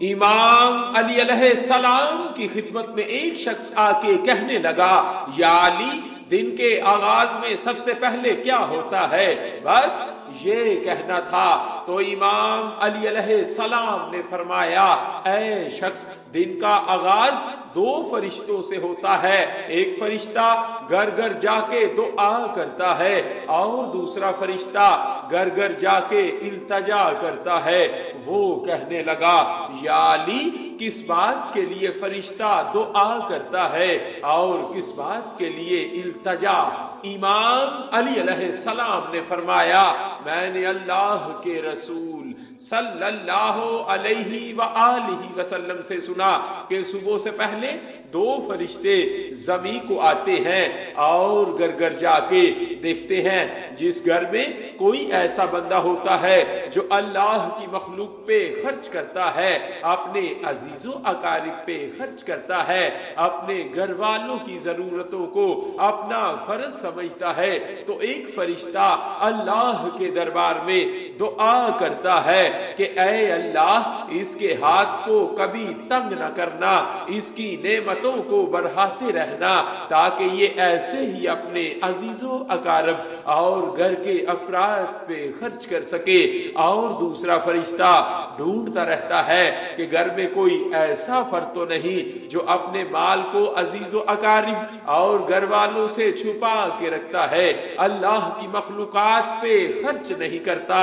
امام علی علیہ السلام کی خدمت میں ایک شخص آ کے کہنے لگا، یا علی، دن کے آغاز میں سب سے پہلے کیا ہوتا ہے؟ بس یہ کہنا تھا۔ تو امام علی علیہ السلام نے فرمایا، اے شخص، دن کا آغاز دو فرشتوں سے ہوتا ہے۔ ایک فرشتہ گھر گھر جا کے دعا کرتا ہے اور دوسرا فرشتہ گھر گھر جا کے التجا کرتا ہے۔ وہ کہنے لگا، یا علی، کس بات کے لیے فرشتہ دعا کرتا ہے اور کس بات کے لیے التجا؟ امام علی علیہ السلام نے فرمایا، میں نے اللہ کے رسول صلی اللہ علیہ وآلہ وسلم سے سنا کہ صبح سے پہلے دو فرشتے زمین کو آتے ہیں اور گھر گھر جا کے دیکھتے ہیں جس گھر میں کوئی ایسا بندہ ہوتا ہے جو اللہ کی مخلوق پہ خرچ کرتا ہے، اپنے عزیز و اقارب پہ خرچ کرتا ہے، اپنے گھر والوں کی ضرورتوں کو اپنا فرض سمجھتا ہے، تو ایک فرشتہ اللہ کے دربار میں دعا کرتا ہے کہ اے اللہ، اس کے ہاتھ کو کبھی تنگ نہ کرنا، اس کی نعمتوں کو بڑھاتے رہنا تاکہ یہ ایسے ہی اپنے عزیز و اقارب اور گھر کے افراد پہ خرچ کر سکے۔ اور دوسرا فرشتہ ڈھونڈتا رہتا ہے کہ گھر میں کوئی ایسا فرد تو نہیں جو اپنے مال کو عزیز و اقارب اور گھر والوں سے چھپا کے رکھتا ہے، اللہ کی مخلوقات پہ خرچ نہیں کرتا۔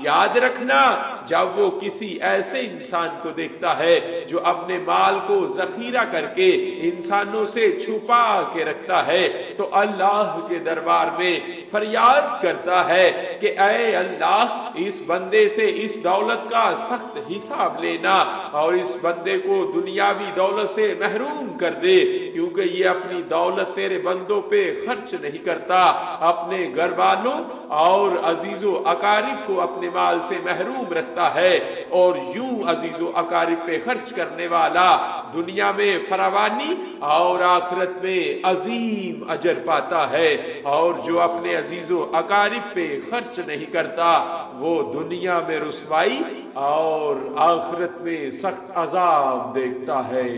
یاد رکھنا، جب وہ کسی ایسے انسان کو دیکھتا ہے جو اپنے مال کو ذخیرہ کر کے انسانوں سے چھپا کے رکھتا ہے تو اللہ کے دربار میں فریاد کرتا ہے کہ اے اللہ، اس بندے سے اس دولت کا سخت حساب لینا اور اس بندے کو دنیاوی دولت سے محروم کر دے، کیونکہ یہ اپنی دولت تیرے بندوں پہ خرچ نہیں کرتا، اپنے گھر والوں اور عزیز و اقارب کو اپنے مال سے محروم رکھتا ہے، اور یوں عزیز و اقارب پہ خرچ کرنے والا دنیا میں فراوانی اور آخرت میں عظیم اجر پاتا ہے، اور جو اپنے عزیز و اقارب پہ خرچ نہیں کرتا وہ دنیا میں رسوائی اور آخرت میں سخت عذاب دیکھتا ہے۔